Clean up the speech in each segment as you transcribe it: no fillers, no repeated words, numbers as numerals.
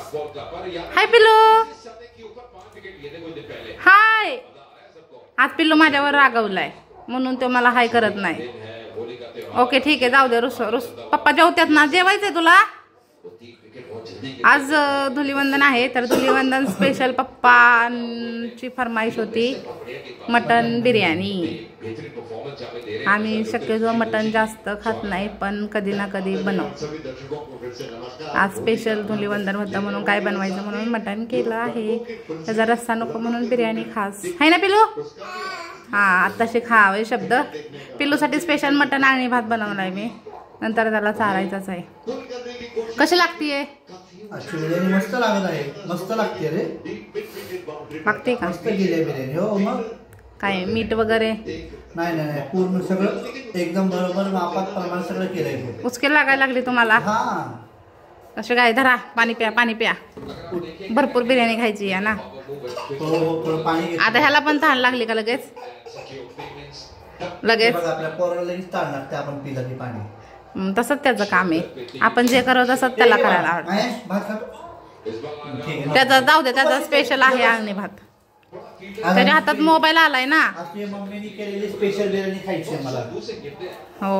हाय पिल्लू, हाय. आज पिल्लू माझ्यावर रागवलाय म्हणून तो मला हाय करत नाही. ओके ठीक आहे, जाऊ दे. रुस पप्पा जेवतात ना, जेवायचंय तुला. आज धुलीवंदन आहे, तर धुलीवंदन स्पेशल पप्पांची फरमाईश होती मटन बिर्याणी. आम्ही शक्यतो मटन जास्त खात नाही, पण कधी ना कधी बनवतो. आज स्पेशल धुलीवंदन होतं म्हणून काय बनवायचं म्हणून मटन केलं आहे. त्याचा रस्सा नको म्हणून बिर्याणी खास आहे ना पिल्लू. हां, आत्ताशी खावे शब्द. पिल्लूसाठी स्पेशल मटन आणि भात बनवलाय मी, नंतर त्याला चारायचाच आहे. कशी लागतीये? मस्त लागत आहे, मस्त लागते रे. लागते का? मस्त केली बिर्याणी. हो मग काय मीठ वगैरे? नाही नाही, पूर्ण सगळं एकदम बरोबर मापात प्रमाण सगळं केलंय. उचके लागायला लागली तुम्हाला? हा. असे काय, धरा पाणी प्या, पाणी प्या. भरपूर बिर्याणी खायची आहे ना. हो, पाणी. आता ह्याला पण तहान लागली का लगेच? लगेच आपल्या पोराला लगेच ताण लागते आपण पिलं की पाणी. तसंच त्याचं काम आहे. आपण जे करतो तसंच त्याला करायला आवडतं. त्याचा जाऊ दे, त्याचा स्पेशल आहे आंगणी भात. त्याच्या हातात मोबाईल आलाय ना. मम्मीने केलेली स्पेशल बिर्याणी खायची मला. हो,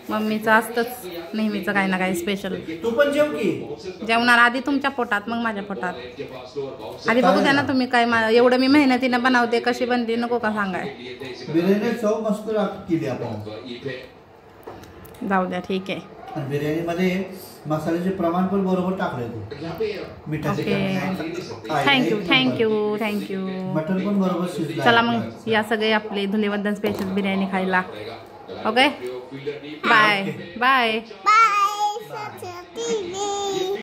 मम्मीचं असतंच नेहमीचं काही ना काही स्पेशल. तू पण जेव की. जेवणार आधी तुमच्या पोटात, मग माझ्या पोटात. आधी बघू द्या ना तुम्ही काय. एवढं मी मेहनतीनं बनवते, कशी बनते नको का सांगाय. बिर्याणी चव मस्त केली आपण. जाऊ द्या, ठीक आहे. बिर्याणी मध्ये मसाल्याचे प्रमाण पण बरोबर टाकले तू. मिठाचे थँक्यू थँक्यू थँक्यू. मटन पण बरोबर शिजलं. चला मग या सगळे आपले धुलीवंदन स्पेशल बिर्याणी खायला. Okay, bye bye.